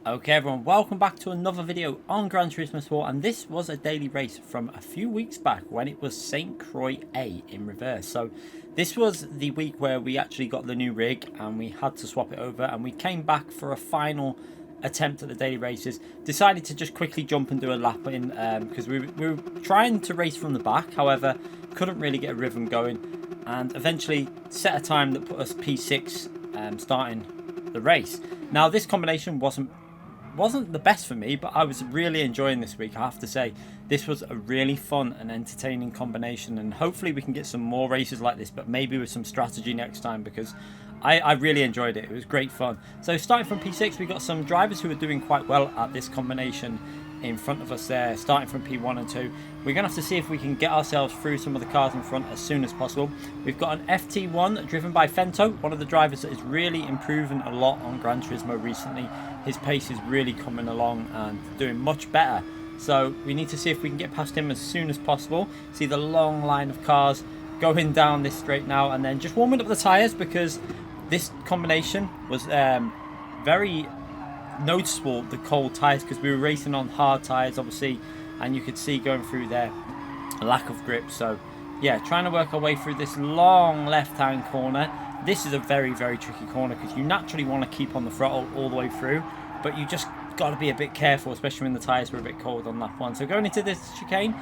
Okay everyone, welcome back to another video on Gran Turismo Sport, and this was a daily race from a few weeks back when it was St. Croix A in reverse. So this was the week where we actually got the new rig and we had to swap it over, and we came back for a final attempt at the daily races. Decided to just quickly jump and do a lap in because we were trying to race from the back, however couldn't really get a rhythm going, and eventually set a time that put us P6 starting the race. Now this combination wasn't the best for me, but I was really enjoying this week. I have to say this was a really fun and entertaining combination, and hopefully we can get some more races like this, but maybe with some strategy next time, because I really enjoyed it. It was great fun. So starting from P6, we got some drivers who are doing quite well at this combination in front of us there, starting from P1 and 2. We're going to have to see if we can get ourselves through some of the cars in front as soon as possible. We've got an FT1 driven by Fento, one of the drivers that is really improving a lot on Gran Turismo recently. His pace is really coming along and doing much better. So we need to see if we can get past him as soon as possible. See the long line of cars going down this straight now, and then just warming up the tyres, because this combination was very noticeable, the cold tyres, because we were racing on hard tyres obviously, and you could see going through there a lack of grip. So yeah, trying to work our way through this long left hand corner. This is a very tricky corner because you naturally want to keep on the throttle all the way through, but you just got to be a bit careful, especially when the tyres were a bit cold on lap one. So going into this chicane,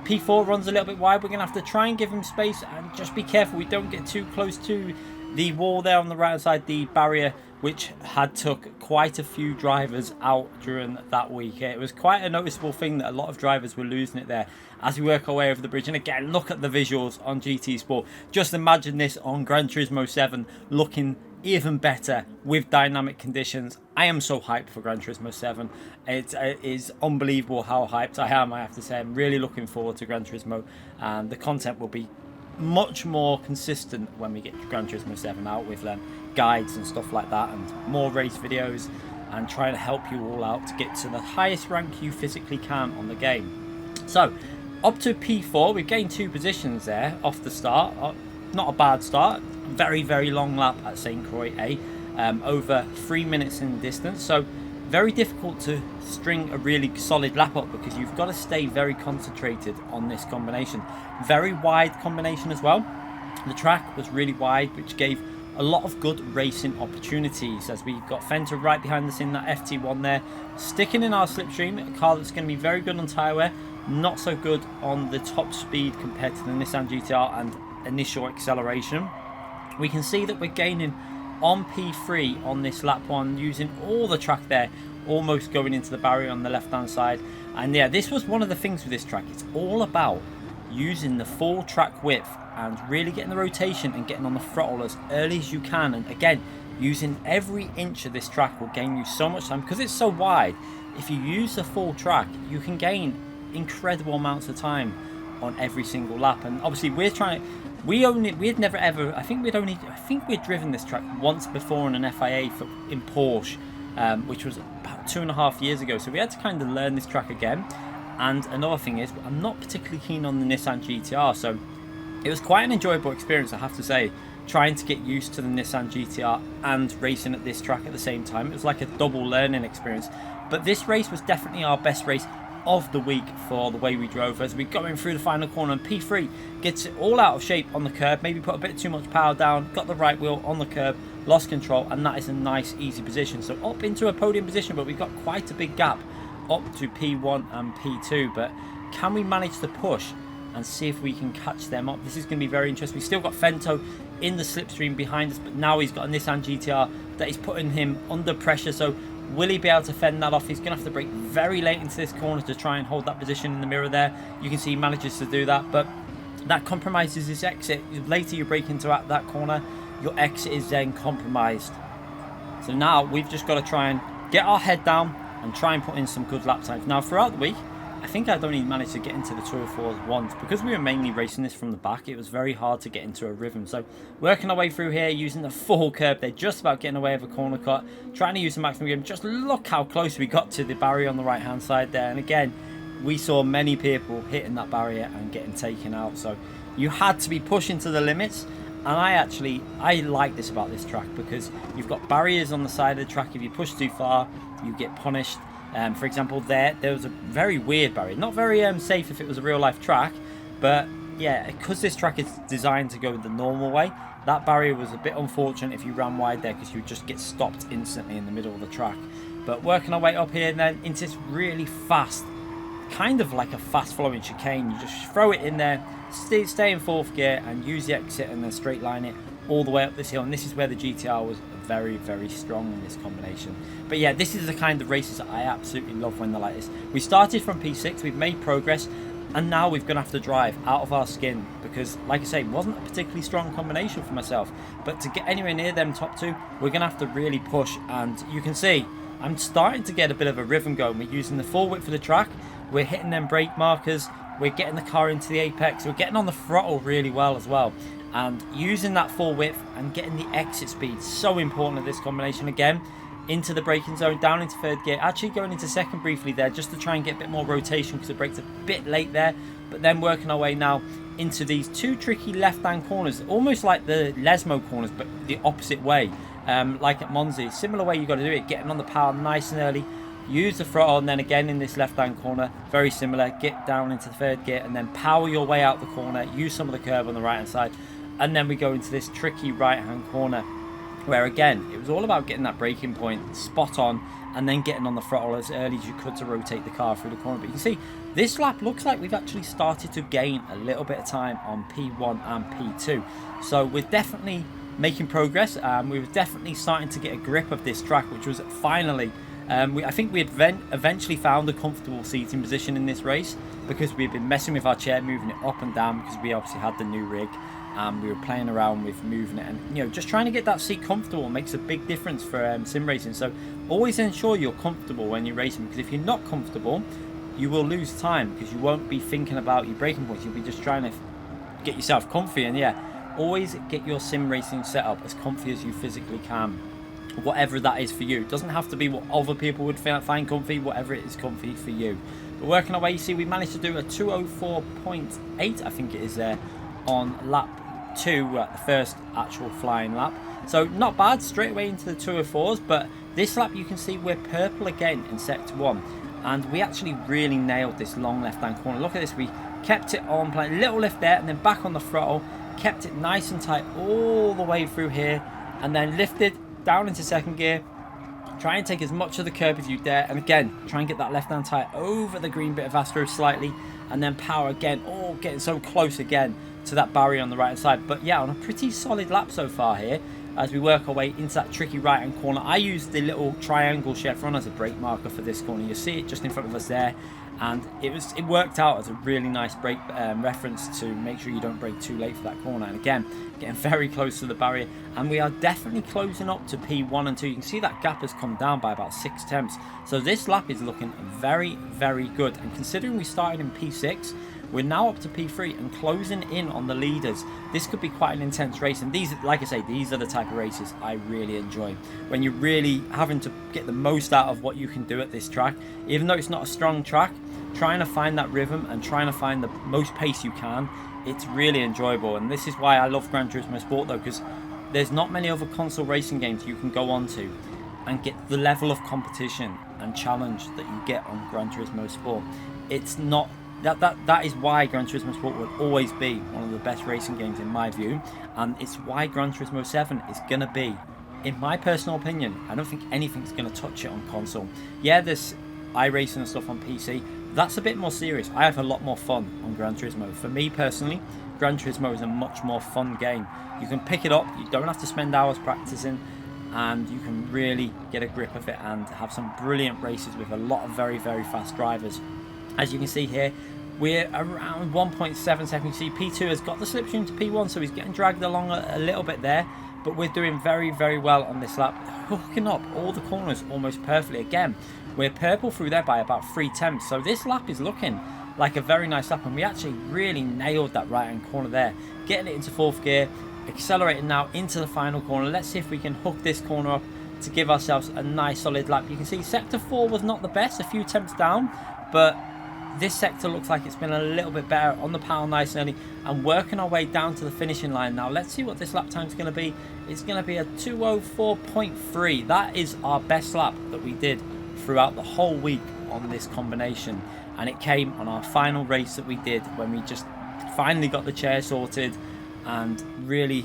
P4 runs a little bit wide. We're going to have to try and give him space and just be careful we don't get too close to the wall there on the right side, the barrier, which had took quite a few drivers out during that week. It was quite a noticeable thing that a lot of drivers were losing it there as we work our way over the bridge. And again, look at the visuals on GT Sport. Just imagine this on Gran Turismo 7 looking even better with dynamic conditions. I am so hyped for Gran Turismo 7. It is unbelievable how hyped I am, I have to say. I'm really looking forward to Gran Turismo, and the content will be much more consistent when we get Gran Turismo 7 out, with guides and stuff like that, and more race videos, and trying to help you all out to get to the highest rank you physically can on the game. So up to P4, we've gained 2 positions there off the start. Not a bad start. Very long lap at St. Croix A, over 3 minutes in distance. So very difficult to string a really solid lap up, because you've got to stay very concentrated on this combination. Very wide combination as well. The track was really wide, which gave a lot of good racing opportunities, as we've got Fento right behind us in that FT1 there, sticking in our slipstream, a car that's going to be very good on tyre wear, not so good on the top speed compared to the Nissan GTR and initial acceleration. We can see that we're gaining on P3 on this lap 1, using all the track there, almost going into the barrier on the left hand side. And yeah, this was one of the things with this track. It's all about using the full track width and really getting the rotation and getting on the throttle as early as you can. And again, using every inch of this track will gain you so much time, because it's so wide. If you use the full track, you can gain incredible amounts of time on every single lap. And obviously we're trying, we'd never ever, I think we'd driven this track once before in an FIA in Porsche, which was about 2.5 years ago. So we had to kind of learn this track again. And another thing is, I'm not particularly keen on the Nissan GTR, so it was quite an enjoyable experience, I have to say, trying to get used to the Nissan GTR and racing at this track at the same time. It was like a double learning experience. But this race was definitely our best race of the week for the way we drove, as we got in through the final corner, and P3 gets it all out of shape on the curb, maybe put a bit too much power down, got the right wheel on the curb, lost control, and that is a nice easy position. So up into a podium position, but we've got quite a big gap up to P1 and P2, but can we manage to push and see if we can catch them up? This is going to be very interesting. We've still got Fento in the slipstream behind us, but now he's got a Nissan GTR that is putting him under pressure. So will he be able to fend that off? He's going to have to brake very late into this corner to try and hold that position in the mirror there. You can see he manages to do that, but that compromises his exit. Later you brake into that corner, your exit is then compromised. So now we've just got to try and get our head down and try and put in some good lap times. Now throughout the week, I think I'd only managed to get into the 204s once, because we were mainly racing this from the back. It was very hard to get into a rhythm. So working our way through here, using the full curb, they're just about getting away with a corner cut, trying to use the maximum gear. Just look how close we got to the barrier on the right hand side there. And again, we saw many people hitting that barrier and getting taken out. So you had to be pushing to the limits, And I like this about this track, because you've got barriers on the side of the track. If you push too far, you get punished. For example, there was a very weird barrier, not very safe if it was a real life track, but yeah, because this track is designed to go the normal way, that barrier was a bit unfortunate if you ran wide there, because you would just get stopped instantly in the middle of the track. But working our way up here and then into this really fast, kind of like a fast flowing chicane, you just throw it in there, stay in 4th gear and use the exit and then straight line it all the way up this hill. And this is where the GTR was very, very strong in this combination. But yeah, this is the kind of races that I absolutely love when they're like this. We started from P6, we've made progress, and now we're going to have to drive out of our skin, because like I say, it wasn't a particularly strong combination for myself, but to get anywhere near them top two, we're going to have to really push. And you can see I'm starting to get a bit of a rhythm going. We're using the full width of the track, we're hitting them brake markers, we're getting the car into the apex, we're getting on the throttle really well as well, and using that full width and getting the exit speed, so important in this combination. Again, into the braking zone, down into 3rd gear, actually going into 2nd briefly there just to try and get a bit more rotation because the brakes are a bit late there, but then working our way now into these 2 tricky left-hand corners, almost like the Lesmo corners but the opposite way, like at Monza. Similar way you got to do it, getting on the power nice and early, use the throttle, and then again in this left-hand corner, very similar, get down into the 3rd gear and then power your way out the corner, use some of the curve on the right-hand side, and then we go into this tricky right-hand corner, where again it was all about getting that braking point spot on and then getting on the throttle as early as you could to rotate the car through the corner. But you can see this lap looks like we've actually started to gain a little bit of time on P1 and P2, so we're definitely making progress. We were definitely starting to get a grip of this track, which was finally I think we had eventually found a comfortable seating position in this race, because we've been messing with our chair, moving it up and down, because we obviously had the new rig. We were playing around with moving it, and you know, just trying to get that seat comfortable makes a big difference for sim racing. So always ensure you're comfortable when you're racing, because if you're not comfortable, you will lose time, because you won't be thinking about your braking points. You'll be just trying to get yourself comfy. And yeah, always get your sim racing setup as comfy as you physically can, whatever that is for you. It doesn't have to be what other people would find comfy, whatever it is comfy for you. But working our way, you see we managed to do a 2:04.8, I think it is there, on lap 2, the first actual flying lap. So not bad, straight away into the 2:04s. But this lap you can see we're purple again in sector 1, and we actually really nailed this long left hand corner. Look at this, we kept it on, playing a little lift there and then back on the throttle, kept it nice and tight all the way through here, and then lifted down into 2nd gear, try and take as much of the curb as you dare, and again try and get that left hand tire over the green bit of Astro slightly, and then power again, getting so close again to that barrier on the right hand side. But yeah, on a pretty solid lap so far here as we work our way into that tricky right hand corner. I used the little triangle chevron as a brake marker for this corner. You see it just in front of us there, and it worked out as a really nice brake reference to make sure you don't brake too late for that corner. And again, getting very close to the barrier, and we are definitely closing up to P1 and 2. You can see that gap has come down by about 6 tenths, so this lap is looking very, very good. And considering we started in P6, we're now up to P3 and closing in on the leaders. This could be quite an intense race, and these, like I say, these are the type of races I really enjoy, when you're really having to get the most out of what you can do at this track. Even though it's not a strong track, trying to find that rhythm and trying to find the most pace you can, it's really enjoyable. And this is why I love Gran Turismo Sport though, because there's not many other console racing games you can go on to and get the level of competition and challenge that you get on Gran Turismo Sport. It's not that is why Gran Turismo Sport will always be one of the best racing games in my view, and it's why Gran Turismo 7 is going to be, in my personal opinion, I don't think anything's going to touch it on console. Yeah, there's iRacing and stuff on PC, that's a bit more serious. I have a lot more fun on Gran Turismo. For me personally, Gran Turismo is a much more fun game. You can pick it up, you don't have to spend hours practicing, and you can really get a grip of it and have some brilliant races with a lot of very, very fast drivers. As you can see here, we're around 1.7 seconds. You see P2 has got the slipstream to P1, so he's getting dragged along a little bit there, but we're doing very, very well on this lap, hooking up all the corners almost perfectly. Again, we're purple through there by about 3 tenths, so this lap is looking like a very nice lap, and we actually really nailed that right hand corner there, getting it into 4th gear, accelerating now into the final corner. Let's see if we can hook this corner up to give ourselves a nice solid lap. You can see sector 4 was not the best, a few tenths down, but this sector looks like it's been a little bit better on the power nice and early, and working our way down to the finishing line now. Let's see what this lap time is going to be. It's going to be a 2:04.3. That is our best lap that we did throughout the whole week on this combination, and it came on our final race that we did when we just finally got the chair sorted and really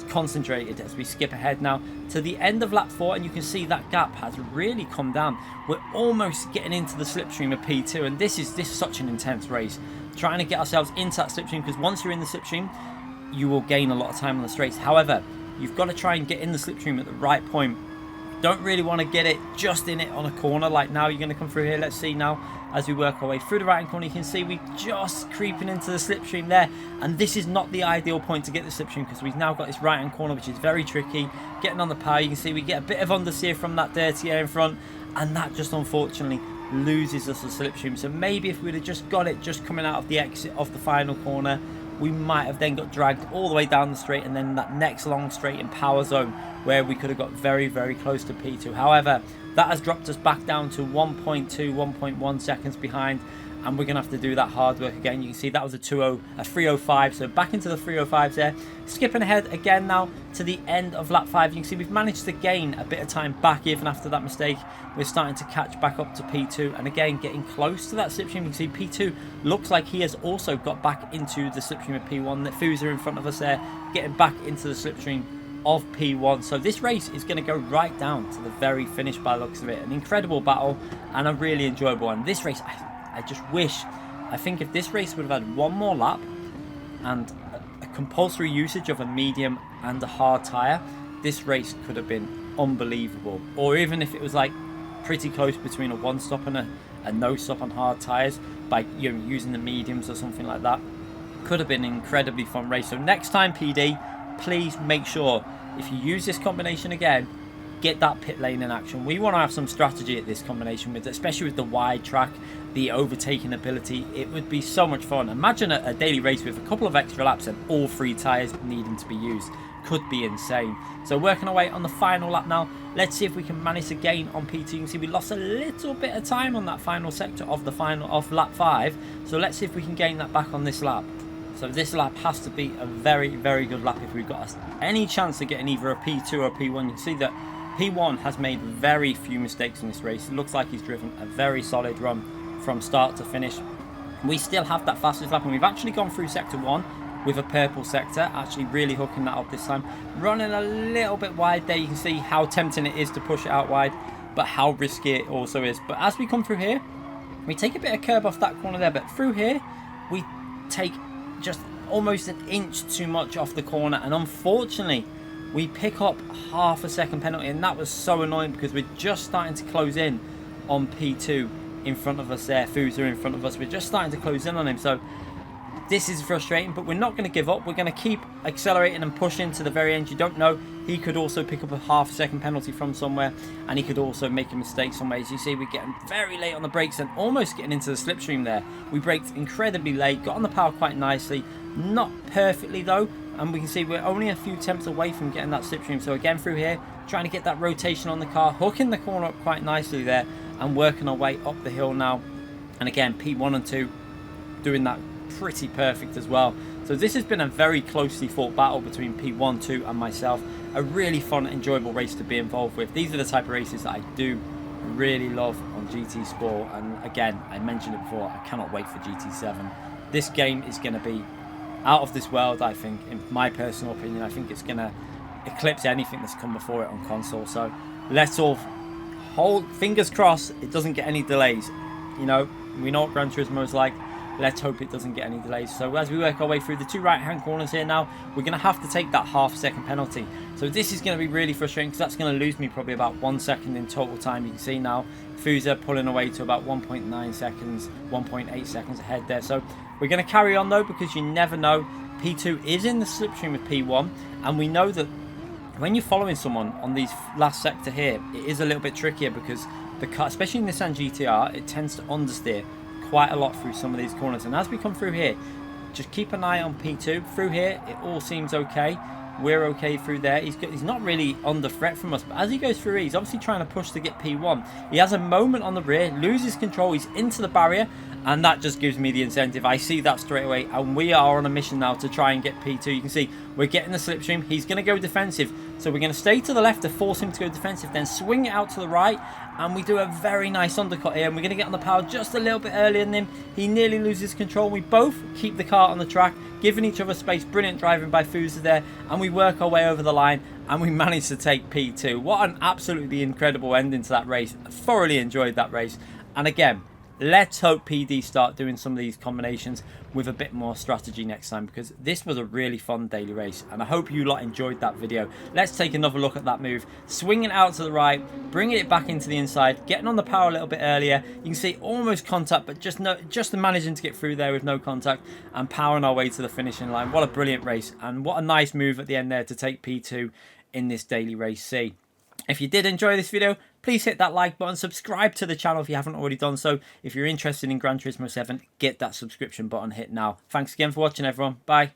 concentrated as we skip ahead now to the end of lap 4, and you can see that gap has really come down. We're almost getting into the slipstream of P2, and this is such an intense race, trying to get ourselves into that slipstream, because once you're in the slipstream you will gain a lot of time on the straights. However, you've got to try and get in the slipstream at the right point. Don't really want to get it just in it on a corner like now. You're going to come through here. Let's see now as we work our way through the right hand corner. You can see we're just creeping into the slipstream there, and this is not the ideal point to get the slipstream, because we've now got this right hand corner which is very tricky. Getting on the power, you can see we get a bit of understeer from that dirty air in front, and that just unfortunately loses us the slipstream. So maybe if we'd have just got it just coming out of the exit of the final corner, we might have then got dragged all the way down the straight, and then that next long straight in power zone where we could have got very, very close to P2. However, that has dropped us back down to 1.2, 1.1 seconds behind, and we're going to have to do that hard work again. You can see that was a 3:05, so back into the 3:05s there. Skipping ahead again now to the end of lap 5, you can see we've managed to gain a bit of time back even after that mistake. We're starting to catch back up to P2, and again getting close to that slipstream. You can see P2 looks like he has also got back into the slipstream of P1. The Fuser in front of us there, getting back into the slipstream of P1. So this race is going to go right down to the very finish by the looks of it. An incredible battle and a really enjoyable one. This race, I just wish, I think if this race would have had one more lap and a compulsory usage of a medium and a hard tyre, this race could have been unbelievable. Or even if it was like pretty close between a one stop and a no stop on hard tyres by using the mediums or something like that, could have been an incredibly fun race. So next time, PD, please make sure if you use this combination again, get that pit lane in action. We want to have some strategy at this combination, with especially with the wide track, the overtaking ability. It would be so much fun. Imagine a daily race with a couple of extra laps and all 3 tyres needing to be used. Could be insane. So working our way on the final lap now. Let's see if we can manage to gain on P2. You can see we lost a little bit of time on that final sector of lap 5. So let's see if we can gain that back on this lap. So this lap has to be a very, very good lap if we've got any chance of getting either a P2 or a P1. You can see that P1 has made very few mistakes in this race. It looks like he's driven a very solid run from start to finish. We still have that fastest lap, and we've actually gone through sector 1 with a purple sector, actually really hooking that up this time. Running a little bit wide there. You can see how tempting it is to push it out wide, but how risky it also is. But as we come through here, we take a bit of curb off that corner there, but through here, we take just almost an inch too much off the corner, and unfortunately we pick up half a second penalty, and that was so annoying because we're just starting to close in on P2 in front of us there. Fuser in front of us, we're just starting to close in on him, so this is frustrating, but we're not going to give up. We're going to keep accelerating and pushing to the very end. You don't know, he could also pick up a half a second penalty from somewhere, and he could also make a mistake somewhere. As you see, we're getting very late on the brakes and almost getting into the slipstream there. We braked incredibly late, got on the power quite nicely, not perfectly though, and we can see we're only a few tenths away from getting that slipstream. So again through here, trying to get that rotation on the car, hooking the corner up quite nicely there, and working our way up the hill now. And again, P1 and 2 doing that pretty perfect as well. So this has been a very closely fought battle between P1, 2 and myself. A really fun, enjoyable race to be involved with. These are the type of races that I do really love on GT Sport, and again, I mentioned it before, I cannot wait for GT7. This game is going to be out of this world, I think, in my personal opinion. I think it's going to eclipse anything that's come before it on console. So let's all hold fingers crossed it doesn't get any delays. You know, we know what Gran Turismo is like. Let's hope it doesn't get any delays. So as we work our way through the 2 right hand corners here now, we're going to have to take that half second penalty. So this is going to be really frustrating, because that's going to lose me probably about 1 second in total time. You can see now Fuser pulling away to about 1.9 seconds, 1.8 seconds ahead there. So we're going to carry on though, because you never know. P2 is in the slipstream with P1, and we know that when you're following someone on these last sector here, it is a little bit trickier, because the car, especially in Nissan GTR, it tends to understeer quite a lot through some of these corners. And as we come through here, just keep an eye on P2. Through here, it all seems okay. we're okay through there. He's not really under threat from us, but as he goes through, he's obviously trying to push to get P1. He has a moment on the rear, loses control, he's into the barrier, and that just gives me the incentive. I see that straight away, and we are on a mission now to try and get P2. You can see we're getting the slipstream. He's going to go defensive, so we're going to stay to the left to force him to go defensive, then swing it out to the right, and we do a very nice undercut here, and we're going to get on the power just a little bit earlier than him. He nearly loses control. We both keep the car on the track, giving each other space. Brilliant driving by Fuza there, and we work our way over the line, and we manage to take P2. What an absolutely incredible ending to that race. I thoroughly enjoyed that race, and again, let's hope PD start doing some of these combinations with a bit more strategy next time, because this was a really fun daily race, and I hope you lot enjoyed that video. Let's take another look at that move. Swinging out to the right, bringing it back into the inside, getting on the power a little bit earlier. You can see almost contact, but just managing to get through there with no contact, and powering our way to the finishing line. What a brilliant race, and what a nice move at the end there to take P2 in this daily race C. If you did enjoy this video, please hit that like button, subscribe to the channel if you haven't already done so. If you're interested in Gran Turismo 7, get that subscription button hit now. Thanks again for watching, everyone. Bye.